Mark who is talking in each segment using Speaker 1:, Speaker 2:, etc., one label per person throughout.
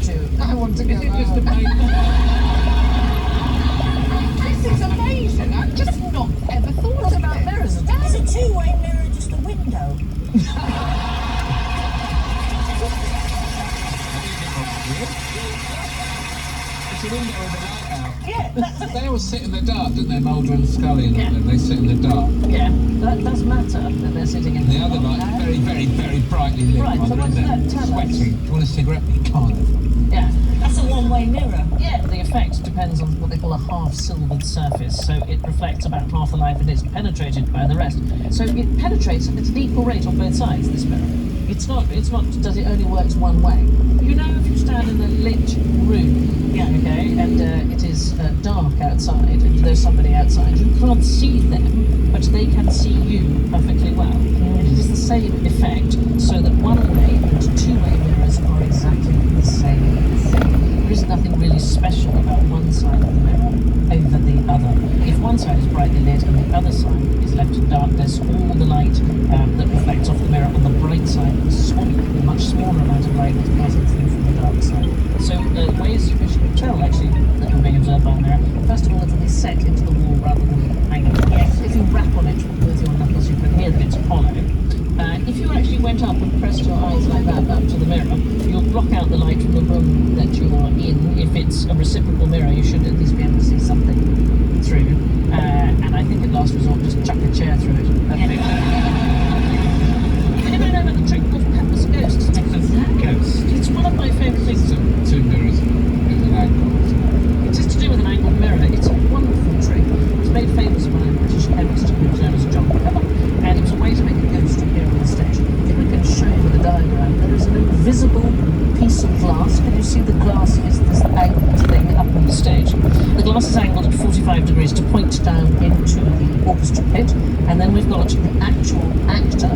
Speaker 1: to. I want to go
Speaker 2: Is it just a
Speaker 1: home.
Speaker 2: main...
Speaker 1: This is amazing. I've just not ever thought about mirrors at all.
Speaker 3: Is a two-way mirror just a window?
Speaker 2: It's a window with a light out.
Speaker 3: Yeah, that's it.
Speaker 2: They always sit in the dark, don't they? Mulder and Scully and all them. They sit in the dark.
Speaker 4: Yeah, that does matter that they're sitting in
Speaker 2: The other light is very, very, very brightly lit.
Speaker 4: Right,
Speaker 2: while
Speaker 4: so
Speaker 2: they're
Speaker 4: what
Speaker 2: in
Speaker 4: does
Speaker 2: there,
Speaker 4: that tell us?
Speaker 2: sweating. Do you want a cigarette? You can't.
Speaker 4: Yeah.
Speaker 3: That's a one-way mirror.
Speaker 4: Yeah, the effect depends on what they call a half-silvered surface, so it reflects about half the light and it's penetrated by the rest. So it penetrates at an equal rate on both sides, this mirror. It's not, does it only works one way? You know, if you stand in a lit room,
Speaker 3: Yeah.
Speaker 4: okay, and it is dark outside, and there's somebody outside, you can't see them, but they can see you perfectly well. And it is the same effect, so that one-way and two-way mirrors are exactly the same thing. There is nothing really special about one side of the mirror over the other. If one side is brightly lit and the other side is left in darkness, all the light that reflects off the mirror on the bright side is swamped with a much smaller amount of light that's passing through from the dark side. So ways in which you can tell actually that you're being observed by a mirror, first of all, it will be set into the wall rather than hanging. Yes. If you rap on it with your knuckles, you can hear that it's hollow. If you actually went up and pressed your eyes like that up to the mirror, you'll block out the light from the room that you are in. If it's a reciprocal mirror, you should at least be able to see something through. And I think at last resort, just chuck a chair through it. Anybody know about the trick called Pepper's Ghost?
Speaker 2: Ghost.
Speaker 4: It's one of my favourite things.
Speaker 2: Two mirrors with an angle.
Speaker 4: It is to do with an angled mirror. It's a wonderful trick. It was made famous by a British chemist who was known as John Pepper, and it was a way to make a ghost appear on the stage. If we can show you with a diagram, there is an invisible piece of glass. Can you see the glass is this angled thing up on the stage? The glass is angled at 45 degrees to point down into the orchestra pit, and then we've got the actual actor,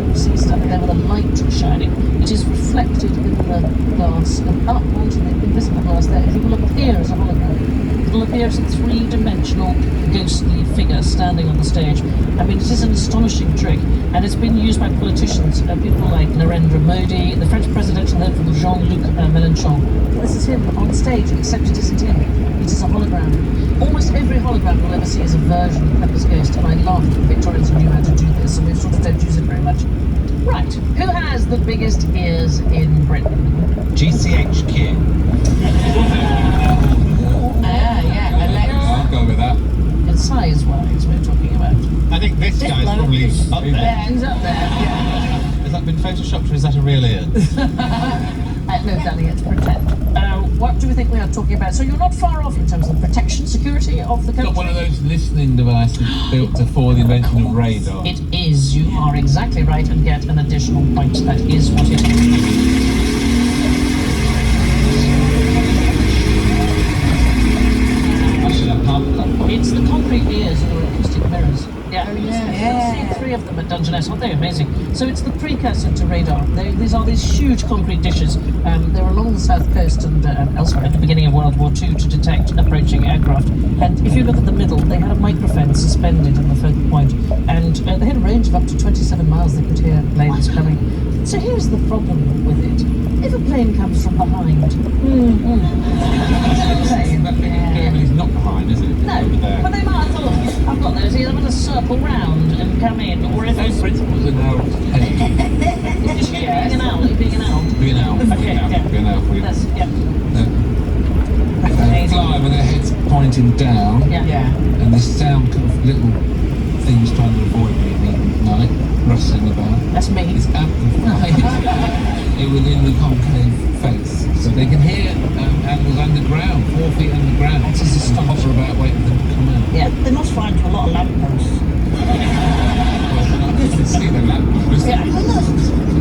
Speaker 4: you see, standing there with a light shining. It is reflected in the glass and up onto the invisible glass there. It will appear as a hologram. It will appear as a three-dimensional ghostly figure standing on the stage. I mean, it is an astonishing trick, and it's been used by politicians, people like Narendra Modi, the French presidential hopeful Jean-Luc Mélenchon. This is him on stage, except it isn't him. It is a hologram. Almost every hologram we'll ever see is a version of Pepper's Ghost, and I laughed that the Victorians knew how to do this, and we sort of don't use it very much. Right, who has the biggest ears in Britain?
Speaker 2: GCHQ. I'll go with that.
Speaker 4: And size-wise, we're talking about.
Speaker 2: I think this guy's probably up there.
Speaker 4: Yeah, he's up there. Yeah.
Speaker 2: Has that been photoshopped or is that a real ear?
Speaker 4: No, darling, it's pretend. What do we think we are talking about? So you're not far off in terms of protection, security of the country.
Speaker 2: Got one of those listening devices built before the invention of radar.
Speaker 4: It is. You are exactly right and get an additional point. That is what it is.
Speaker 2: I should have pumped that.
Speaker 4: It's the concrete ears or acoustic mirrors. Yeah.
Speaker 1: Oh, yeah.
Speaker 4: You'll see 3 of them at Dungeness. Aren't they amazing? So it's the precursor to radar. These are these huge concrete dishes. They're along the south coast and elsewhere at the beginning of World War II to detect approaching aircraft. And if you look at the middle, they had a microphone suspended in the focal point, and they had a range of up to 27 miles. They could hear planes coming. So here's the problem with it. If a plane comes from behind,
Speaker 2: It's not behind, is it?
Speaker 4: no,
Speaker 2: Over there.
Speaker 4: but they might have thought, I've got those here, I'm going to circle round and come in, or if
Speaker 2: Those
Speaker 4: it's...
Speaker 2: principles are now headed.
Speaker 4: Is she being an owl? Are you being an owl?
Speaker 2: Be an owl.
Speaker 4: Okay, yeah.
Speaker 2: Be an owl for you.
Speaker 4: That's, yeah.
Speaker 2: They fly with their heads pointing down,
Speaker 4: Yeah.
Speaker 2: and this sound kind of little things trying to avoid me at night, rustling about.
Speaker 4: That's me.
Speaker 2: It's amplified within the concave face, so they can hear animals underground, 4 feet underground.
Speaker 4: That is astonishing.
Speaker 2: Hover about waiting for them to come out.
Speaker 4: Yeah.
Speaker 3: They must fly into a lot of lampposts.
Speaker 2: You can see the lamppost.
Speaker 4: Yeah.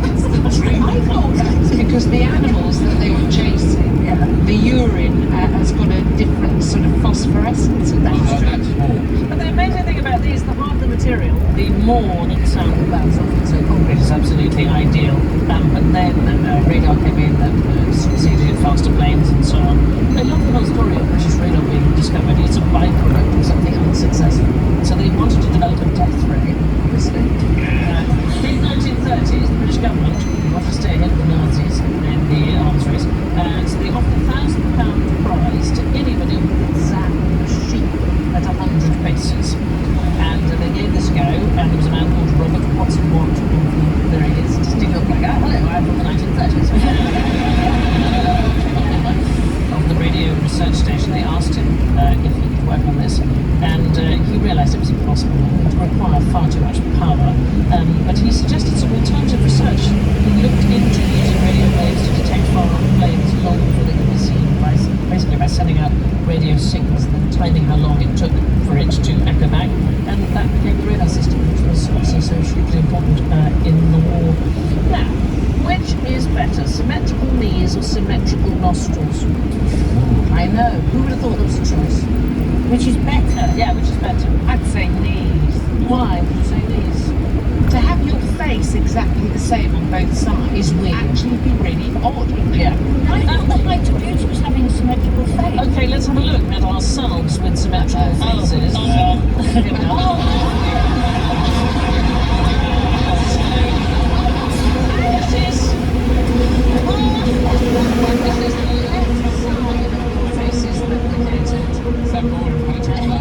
Speaker 2: That's the dream.
Speaker 1: I thought that's because the animals that they were chasing, the urine has got a different sort of phosphorescence.
Speaker 2: That's more.
Speaker 4: But the amazing thing about these, the harder the material, the more that the sound will bounce off. So concrete is absolutely ideal. But then radar came in that succeeded in faster planes and so on. I love the whole story of British radar being discovered. It's a byproduct of something unsuccessful. So they wanted to develop a death ray, obviously. In the 1930s, the British government wanted to stay ahead of the Nazis in the arms race. So they symmetrical nostrils. I know. Who would have thought that was a choice?
Speaker 3: Which is better.
Speaker 4: Yeah, which is better?
Speaker 1: I'd say knees.
Speaker 4: Why would you say these?
Speaker 1: To have your face exactly the same on both sides
Speaker 4: Is weird.
Speaker 1: actually be really odd.
Speaker 4: Yeah.
Speaker 3: I thought the height of beauty was having a symmetrical face.
Speaker 4: Okay, let's have a look at ourselves with symmetrical faces. Here we are. This is the left side of your face is replicated.
Speaker 2: Is that more important?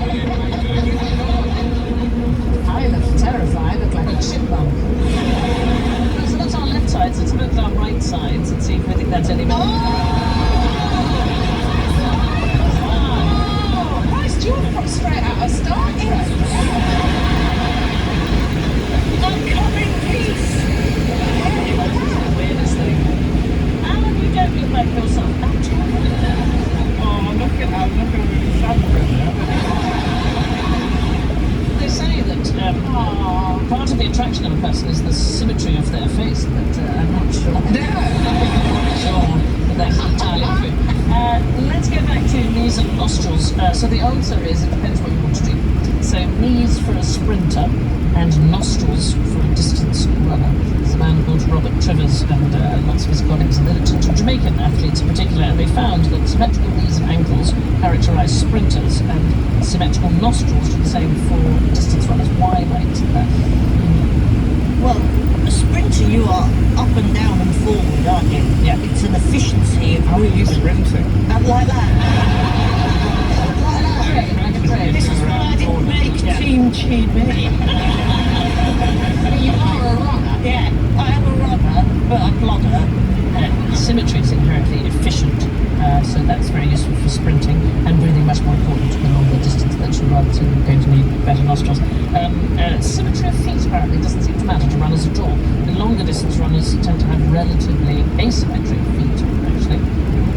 Speaker 4: I look terrified. I look like a chipmunk. So that's our left sides. Let's look at our right sides and see if we think that's any better.
Speaker 1: Oh, Christ, you're from straight out of Star Trek.
Speaker 3: Upcoming piece.
Speaker 4: Weirdest thing. Alan, you don't look like yourself at all.
Speaker 2: Oh, look at how really sad
Speaker 4: They say that part of the attraction of a person is the symmetry of their face, but I'm not sure. I'm not sure that that's entirely true. Let's get back to knees and nostrils. So the answer is, it depends what you want to do. So knees for a sprinter and nostrils for a distance runner. There's a man called Robert Trivers and lots of his colleagues, and they looked into Jamaican athletes in particular, and they found that symmetrical knees and ankles characterise sprinters, and symmetrical nostrils do the same for distance runners. Why might that?
Speaker 3: Well, a sprinter, you are up and down and forward, aren't you?
Speaker 4: Yeah.
Speaker 3: It's an efficiency of
Speaker 2: How are you
Speaker 3: movement.
Speaker 2: sprinting?
Speaker 3: Like that.
Speaker 4: Like a train.
Speaker 3: This is why I didn't make
Speaker 4: Yeah.
Speaker 3: Team GB.
Speaker 1: You are a runner.
Speaker 3: Yeah, I am a runner, but a plodder.
Speaker 4: Symmetry is inherently efficient, so that's very useful for sprinting, and breathing much more important the longer distance that you run, so you're going to need better nostrils. Symmetry of feet apparently doesn't seem to matter to runners at all. The longer distance runners tend to have relatively asymmetric feet, actually.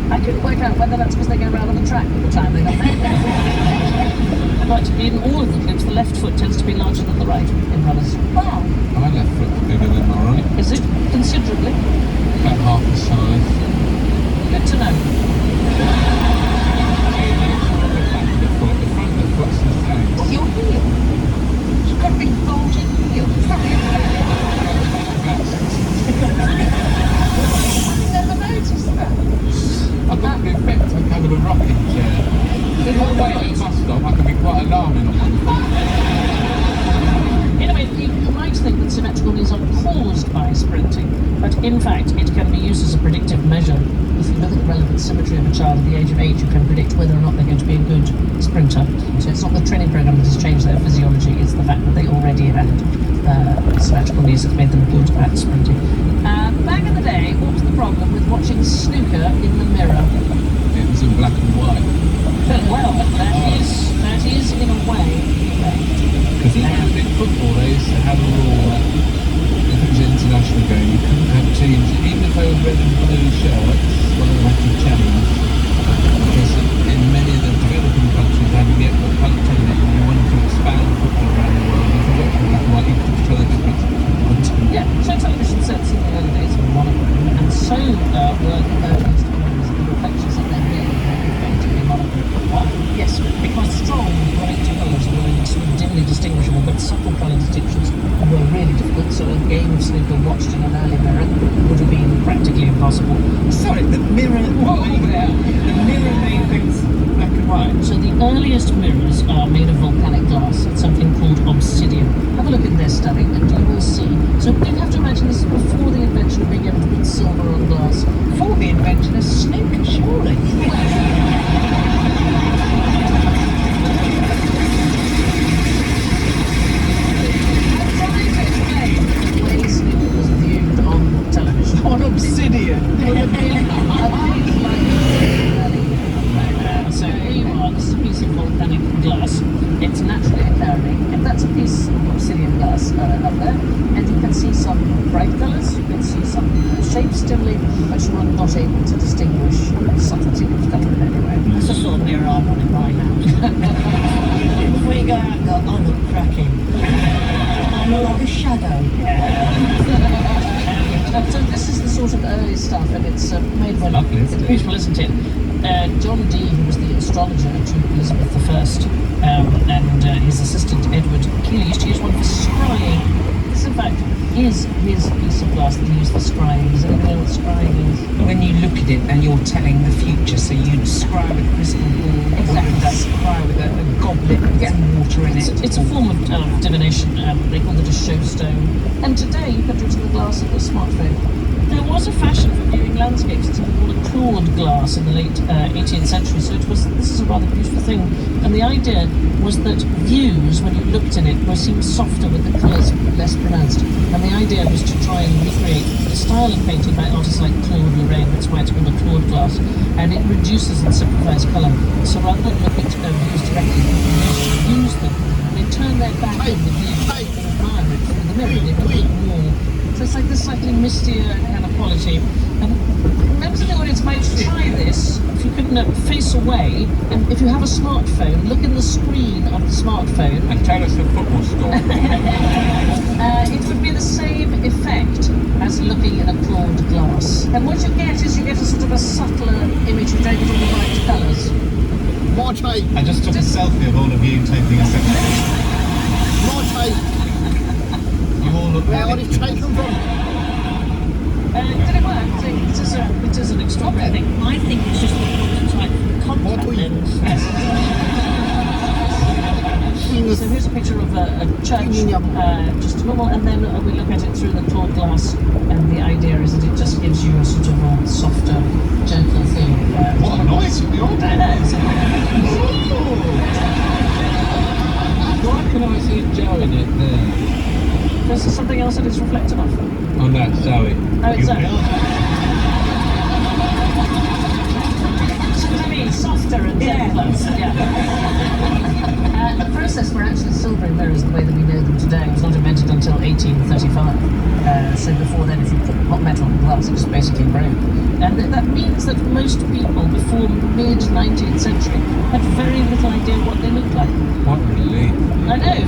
Speaker 4: I couldn't work out whether that's because they go around on the track all the time they got there. But in all of the clips, the left foot tends to be larger than the right in runners.
Speaker 3: Wow.
Speaker 2: My left foot's bigger than my right.
Speaker 4: Is it? Considerably.
Speaker 2: About half the size.
Speaker 4: Good to know.
Speaker 2: The front of the foot's the same.
Speaker 1: What, your heel? You've got a big bulging heel. I've never noticed that.
Speaker 2: I've got the effect of kind of a rocking chair. If I wait at a bus stop, I can be quite alarming on one foot.
Speaker 4: Anyway, you might think that symmetrical knees are caused by sprinting, but in fact it can be used as a predictive measure. If you look at the relevant symmetry of a child at the age of 8, you can predict whether or not they're going to be a good sprinter. So it's not the training program that has changed their physiology, it's the fact that they already had symmetrical knees that made them good at sprinting. Back in the day, what was the problem with watching snooker in the mirror?
Speaker 2: It was in black and white.
Speaker 4: Well, that is in a way correct.
Speaker 2: Because in football, they used to have a rule that if it was an international game, you couldn't have teams, even if they were red and blue shirts, when they went to challenge. Because in many of the developing countries haven't yet got colour television, they wanted to expand football around the world. If you watch black and white, you could tell the difference on team.
Speaker 4: Yeah, so television sets in the early days were monochrome, and so were the earliest images and reflections of their being going to be monochrome. Yes, because strong, bright colours were dimly distinguishable, but subtle colour distinctions were really difficult, so a game of snooker watched in an early mirror would have been practically impossible.
Speaker 3: Sorry, the mirror. The mirror made things black and white.
Speaker 4: So the earliest mirrors are made of volcanic glass. It's something called obsidian. Have a look in their study and you will see. So you'd have to imagine this is before the invention of being able to put silver on glass.
Speaker 3: Before the invention of snooker, surely.
Speaker 4: The way snooker was viewed on television.
Speaker 3: On obsidian.
Speaker 4: So here you are, this is a piece of volcanic glass. It's naturally occurring, and that's a piece of obsidian glass up there. And you can see some bright colours, you can see some shapes dimly, but you are not able to distinguish the subtlety of colour in any way.
Speaker 3: That's the sort of mirror I want in my house. Before you go out, go, I look cracking. I look like a shadow.
Speaker 4: So this is the sort of early stuff, and it's made by.
Speaker 2: Lovely, isn't
Speaker 4: It's
Speaker 2: it?
Speaker 4: beautiful, isn't it? John Dee, who was the astrologer to Elizabeth I, and his assistant Edward Keeley used to use one for scrying. This, in fact, is his piece of glass that he used for scrying. Does anybody know what scrying is?
Speaker 1: When you look at it and you're telling the future, so you'd scry with a crystal ball,
Speaker 4: Exactly.
Speaker 1: or you'd scry with a goblet with some water in it.
Speaker 4: It's a form of divination. They call it a show stone. And today you can do it in the glass of a smartphone. There was a fashion for viewing landscapes. It's something called a clawed glass in the late 18th century. So this is a rather beautiful thing. And the idea was that views, when you looked in it, seemed softer with the colours less pronounced. And the idea was to try and recreate the style of painting by artists like Claude Lorraine. That's why it's called a clawed glass. And it reduces and simplifies colour. So rather than look at views directly, people used to use them. They turn their back on the view and admire it through the mirror. They look at it more. So it's like this slightly mistier kind of quality. And members of the audience might try this if you can face away, and if you have a smartphone, look in the screen of the smartphone.
Speaker 2: And tell us the football score.
Speaker 4: It would be the same effect as looking in a clawed glass. And what you get is you get a sort of a subtler image. You don't get all the right colours.
Speaker 5: I just took a selfie of all of you taking a selfie. You all look really
Speaker 4: Did it work? It is an extraordinary thing.
Speaker 3: I think it's just the prototype for the contact lens.
Speaker 4: So here's a picture of a church, just normal, and then we look at it through the clawed glass, and the idea is that it just gives you a sort of a softer, gentler feel.
Speaker 5: What a noise from the audience.
Speaker 4: I know.
Speaker 2: Why can I see Joe in it there?
Speaker 4: There's something else that it's reflected off.
Speaker 2: On that Zoe.
Speaker 4: Oh, it's Zoe. So what I mean, softer and gentler. The process for actually silvering mirrors the way that we know them today was not invented until 1835. So before then, if you put hot metal in glass, it just basically broke. And that means that most people before mid-19th century had very little idea what they looked like.
Speaker 2: What relief.
Speaker 4: I know,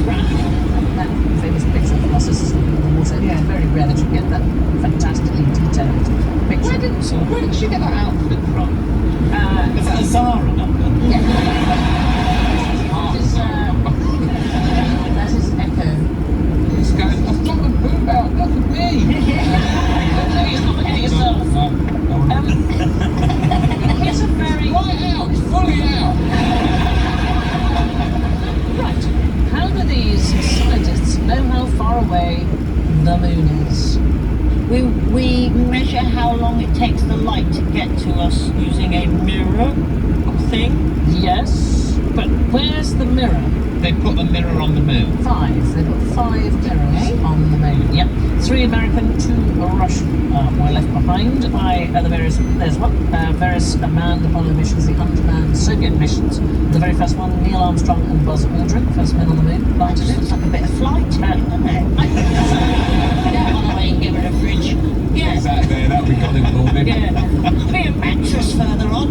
Speaker 4: that famous picture of Narcissus looking at the water. It's very rare that you get that fantastically detailed picture.
Speaker 1: Where did she get that outfit from?
Speaker 5: Is that a Zara number?
Speaker 4: That is Echo.
Speaker 2: He's going, I've got the boob out, look at me.
Speaker 4: No, you're not looking at yourself. Here's a very...
Speaker 2: Right out, it's fully out.
Speaker 4: Right. How do these scientists know how far away the moon is?
Speaker 3: We measure how long it takes the light to get to us using a mirror thing.
Speaker 4: Yes, but where's the mirror?
Speaker 5: They put a mirror on the moon.
Speaker 4: 5. They've got 5 mirrors on the moon. Yep. 3 American, 2 Russian were left behind by the various manned Apollo missions, the unmanned Soviet missions. The very first one, Neil Armstrong and Buzz Aldrin, first men on the moon, planted it.
Speaker 3: It's like a bit of flight, doesn't it? Yeah, on the way and give it a fridge. Yeah.
Speaker 2: Exactly, that we got him morning.
Speaker 4: Yeah.
Speaker 3: Be a mattress further on.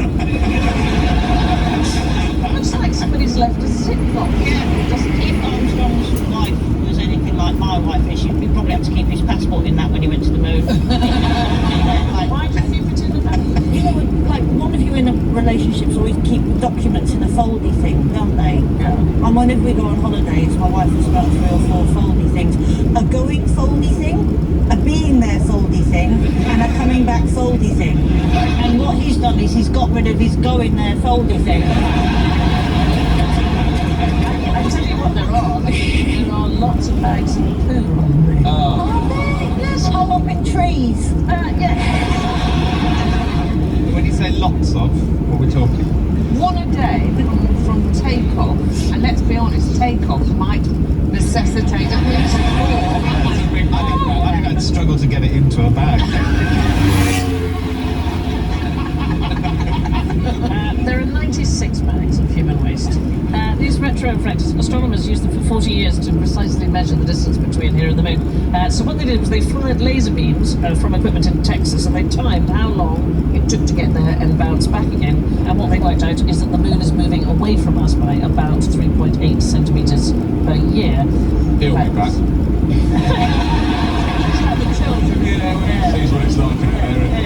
Speaker 4: Looks like somebody's left a ziplock.
Speaker 3: Yeah, just if Armstrong's wife was anything like my wife, he'd probably have to keep his passport in that when he went to the moon.
Speaker 4: Why do you keep it in the bag?
Speaker 3: You know, like one of you in a relationship's always keep documents in a foldy thing, don't they?
Speaker 4: Yeah.
Speaker 3: And whenever we go on holidays, my wife has about 3 or 4 foldy things. A going foldy thing, a being there foldy thing, and a coming back foldy thing. And what he's done is he's got rid of his going there foldy thing.
Speaker 4: I tell you what there are. There are lots of bags of poo on the moon.
Speaker 2: Oh,
Speaker 3: Yes, I'm up in trees.
Speaker 4: Yeah.
Speaker 5: When you say lots of, what are we talking?
Speaker 1: One a day from takeoff, and let's be honest, takeoff might necessitate at least 4.
Speaker 5: I think I'd struggle to get it into a bag.
Speaker 4: There are 96 bags of human waste. These retroreflectors, astronomers used them for 40 years to precisely measure the distance between here and the moon. So what they did was they fired laser beams from equipment in Texas, and they timed how long it took to get there and bounce back again. And what they worked out is that the moon is moving away from us by about 3.8 centimetres per year.
Speaker 2: he'll be back.
Speaker 4: The children.
Speaker 2: You know, when he sees what it's like in there.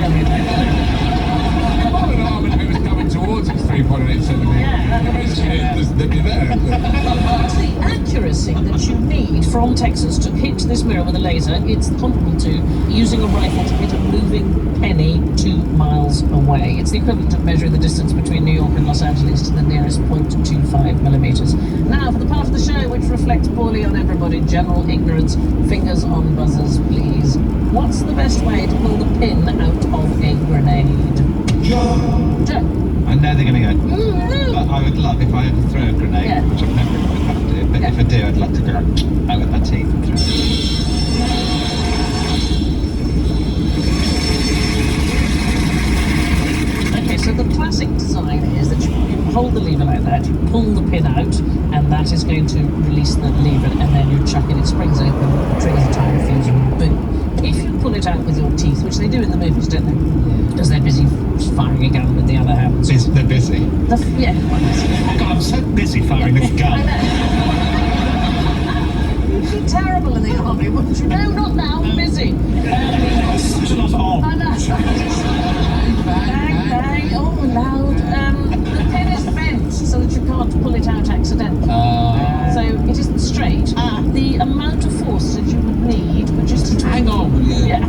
Speaker 4: it's comparable to using a rifle to hit a moving penny 2 miles away. It's the equivalent of measuring the distance between New York and Los Angeles to the nearest 0.25 millimeters. Now, for the part of the show which reflects poorly on everybody, general ignorance, fingers on buzzers, please. What's the best way to pull the pin out of a grenade? Joe.
Speaker 5: I know they're going to go.
Speaker 4: Mm-hmm.
Speaker 5: But I would love, if I ever throw a grenade,
Speaker 4: Yeah.
Speaker 5: which I've never really had to do, but if I do, I'd love to go out with my teeth and throw it.
Speaker 4: Okay, so the classic design is that you hold the lever like that, you pull the pin out, and that is going to release the lever, and then you chuck it springs open, triggers a tiny fuse, and boom. If you pull it out with your teeth, which they do in the movies, don't they? Because they're busy firing a gun with the other hand.
Speaker 5: They're busy.
Speaker 4: Yeah.
Speaker 5: Oh God, I'm so busy firing this
Speaker 4: I
Speaker 5: gun.
Speaker 4: know. You'd be terrible in the army, wouldn't you? No, not now, I'm busy.
Speaker 5: Such a lot of
Speaker 4: I know. Bang, bang, oh, loud. The pin is bent so that you can't pull it out accidentally. So it isn't straight. The amount of force that you would need, which is between...
Speaker 2: Hang on, will you?
Speaker 4: Yeah.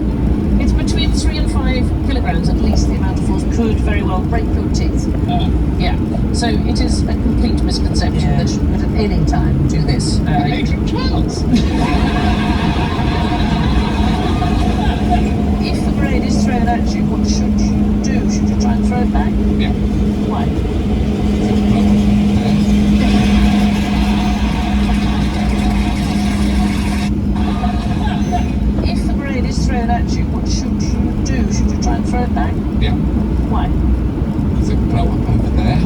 Speaker 4: It's between 3 and 5 kilograms at least. The amount of force could very well break your teeth. Yeah. So it is a complete misconception that you could at any time do this. If the grenade is thrown at you, what should you do? Should you try and throw it back?
Speaker 2: Yeah.
Speaker 4: Why? If the grenade is thrown at you, what should you do? Should you try and throw it back?
Speaker 2: Yeah.
Speaker 4: Why?
Speaker 2: Does it blow up over there?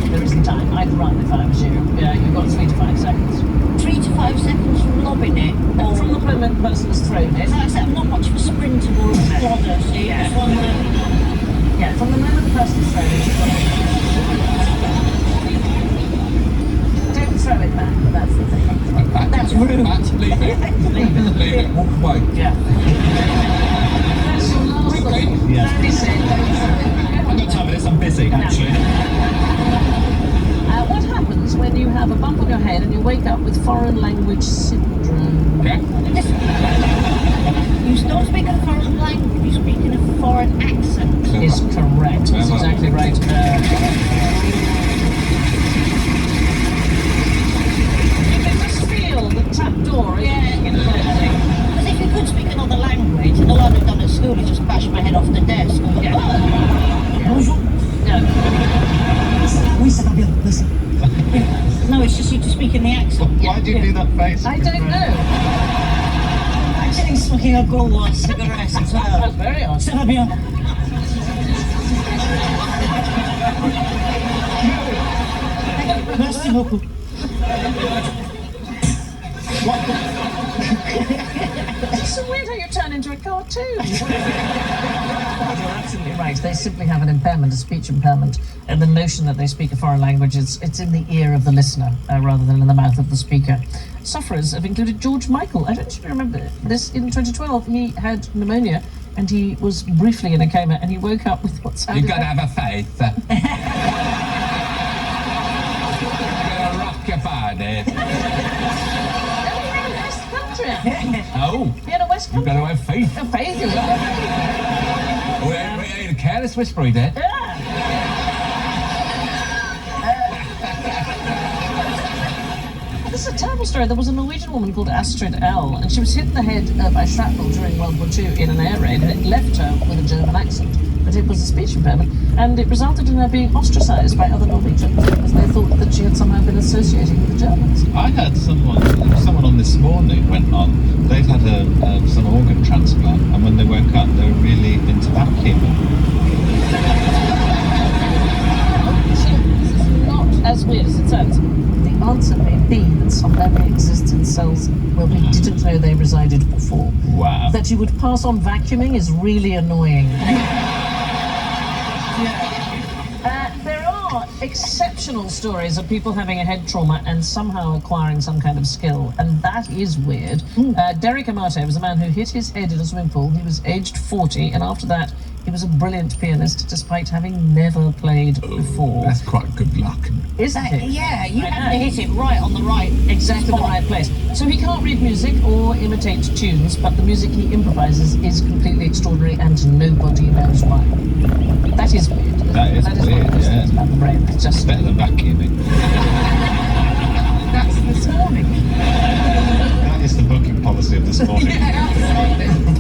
Speaker 4: There isn't time. I'd run if I was you. Yeah, you've got 3 to 5 seconds.
Speaker 3: 3 to 5 seconds from lobbing it. Or
Speaker 4: From the moment the person has thrown it.
Speaker 3: Like I said, I'm not much of a sprinter or a plodder, so you just want to...
Speaker 4: Yeah, from the moment the person has thrown it, you've got to... Don't throw it back, that's the thing.
Speaker 3: That's rude.
Speaker 2: Leave it. Leave it. Walk away.
Speaker 4: Yeah. That's your last
Speaker 2: Quickly.
Speaker 4: thought.
Speaker 5: Yeah.
Speaker 4: That is it. Don't throw it back.
Speaker 5: I've got time for this, I'm busy, actually.
Speaker 4: What happens when you have a bump on your head and you wake up with foreign language syndrome?
Speaker 2: Yeah.
Speaker 3: You don't speak a foreign language, you speak in a foreign accent.
Speaker 4: Is correct. That's exactly right. You can just feel the trap door in closing.
Speaker 3: Because if you could speak another language, and all I'd have done at school is just bash my head off the desk. Bonjour.
Speaker 4: No.
Speaker 3: Oui, ça va bien. Listen. No, it's just you to speak in the accent.
Speaker 5: Why do you do that face?
Speaker 4: I don't know.
Speaker 3: Actually, smoking a Gauloise cigarette as well.
Speaker 4: That's very odd.
Speaker 3: Ça va bien. Merci beaucoup.
Speaker 4: It's so weird how you turn into a cartoon. You're absolutely right. They simply have an impairment, a speech impairment, and the notion that they speak a foreign language it's in the ear of the listener rather than in the mouth of the speaker. Sufferers have included George Michael. I don't know if you remember this. In 2012, he had pneumonia and he was briefly in a coma, and he woke up with what sounded
Speaker 2: You've got to have a faith. You've got to rock your body. Oh,
Speaker 4: in a West
Speaker 2: you've
Speaker 4: Country.
Speaker 2: got to have faith.
Speaker 4: A faith, you
Speaker 2: We ain't a careless whisper, he did.
Speaker 4: This is a terrible story. There was a Norwegian woman called Astrid L, and she was hit in the head by shrapnel during World War II in an air raid, and it left her with a German accent. But it was a speech impairment, and it resulted in her being ostracised by other Norwegians because they thought that she had somehow been associating with the Germans.
Speaker 5: I heard someone on This Morning went on, they'd had some organ transplant, and when they woke up, they were really into vacuuming.
Speaker 4: This is not as weird as it sounds. The answer may be that some memory exists in cells where we didn't know they resided before.
Speaker 5: Wow.
Speaker 4: That you would pass on vacuuming is really annoying. There are exceptional stories of people having a head trauma and somehow acquiring some kind of skill, and that is weird. Derek Amato was a man who hit his head in a swimming pool. He was aged 40, and after that, He was a brilliant pianist, despite having never played before.
Speaker 2: That's quite good luck.
Speaker 4: Isn't it?
Speaker 3: Yeah, you
Speaker 4: I
Speaker 3: have to
Speaker 4: know.
Speaker 3: hit it right on the right.
Speaker 4: Exactly the right place. So he can't read music or imitate tunes, but the music he improvises is completely extraordinary and nobody knows why. That is weird.
Speaker 5: That is
Speaker 4: one
Speaker 5: weird,
Speaker 4: of those
Speaker 5: yeah.
Speaker 4: things about the brain. It's
Speaker 5: It's
Speaker 4: just
Speaker 5: better than vacuuming.
Speaker 1: That's this morning.
Speaker 5: That is the booking policy of this morning.
Speaker 1: Yeah, absolutely.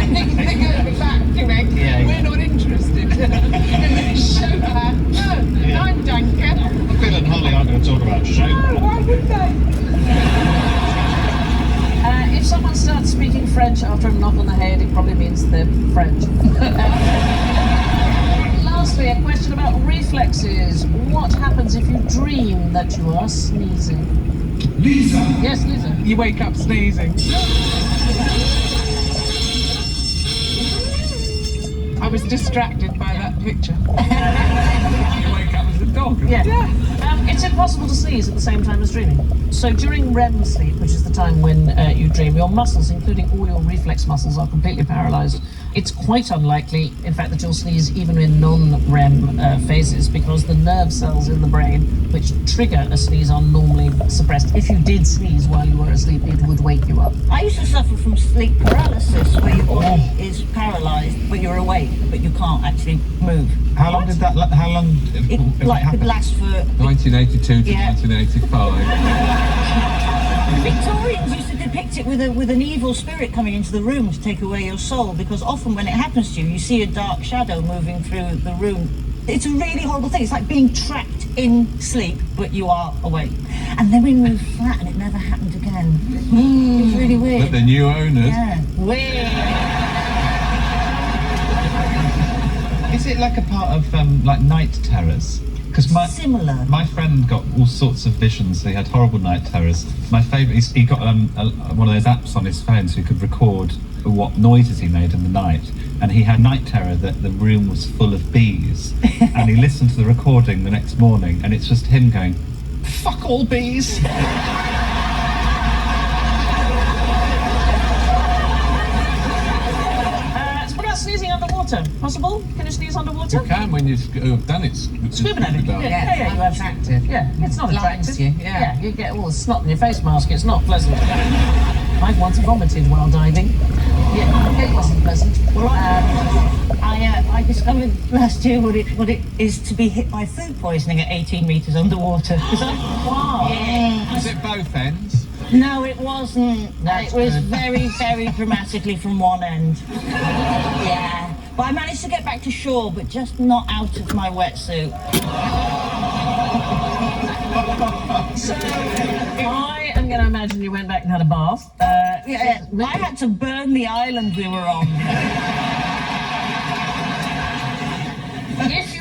Speaker 1: They go to vacuuming.
Speaker 5: Yeah.
Speaker 1: We're not interested. And then show her. No,
Speaker 5: Yeah.
Speaker 1: I'm Duncan.
Speaker 5: Phil and Holly aren't going to talk about show.
Speaker 1: Why would they?
Speaker 4: if someone starts speaking French after a knock on the head, it probably means they're French. Lastly, a question about reflexes. What happens if you dream that you are sneezing?
Speaker 2: Lisa!
Speaker 4: Yes, Lisa.
Speaker 1: You wake up sneezing. I was distracted by that picture.
Speaker 2: You wake up as a dog.
Speaker 4: Yeah. It's impossible to sneeze at the same time as dreaming. So during REM sleep, which is the time when you dream, your muscles, including all your reflex muscles, are completely paralyzed. It's quite unlikely, in fact, that you'll sneeze even in non-REM phases, because the nerve cells in the brain which trigger a sneeze are normally suppressed. If you did sneeze while you were asleep, it would wake you up.
Speaker 3: I used to suffer from sleep paralysis, where your body is paralysed when you're awake, but you can't actually move.
Speaker 5: How long did that? How long?
Speaker 3: It
Speaker 5: did
Speaker 3: like could
Speaker 5: happen?
Speaker 3: last for
Speaker 2: 1982 to
Speaker 3: Yeah.
Speaker 2: 1985.
Speaker 3: Victorians used to depict it with an evil spirit coming into the room to take away your soul, because often when it happens to you, you see a dark shadow moving through the room. It's a really horrible thing. It's like being trapped in sleep, but you are awake. And then we moved flat, and it never happened again. It was really
Speaker 2: But
Speaker 3: weird.
Speaker 2: the new owners,
Speaker 3: Yeah, weird.
Speaker 5: Is it like a part of like night terrors? Because
Speaker 3: Similar.
Speaker 5: my friend got all sorts of visions. He had horrible night terrors. My favourite, he got one of those apps on his phone so he could record what noises he made in the night. And he had night terror that the room was full of bees. And he listened to the recording the next morning, and it's just him going, "Fuck all bees."
Speaker 4: What about sneezing underwater? Possible? Can you sneeze underwater?
Speaker 2: you can when you've done it.
Speaker 4: Scuba diving.
Speaker 2: diving.
Speaker 4: Yeah, you have
Speaker 1: attractive.
Speaker 4: Yeah, it's not
Speaker 1: Blinds
Speaker 4: attractive.
Speaker 1: you, yeah.
Speaker 4: You get all the snot in your face mask. It's not pleasant. I've once vomited while diving. Yeah, it wasn't pleasant.
Speaker 3: Well, I discovered last year what it is to be hit by food poisoning at 18 metres underwater.
Speaker 4: Wow.
Speaker 3: Yeah.
Speaker 2: Is it both ends?
Speaker 3: No, it wasn't.
Speaker 4: That's
Speaker 3: It was
Speaker 4: good.
Speaker 3: very, very dramatically from one end. Yeah. But I managed to get back to shore, but just not out of my wetsuit.
Speaker 4: So, I am going to imagine you went back and had a bath.
Speaker 3: Yeah, I had to burn the island we were on.
Speaker 4: If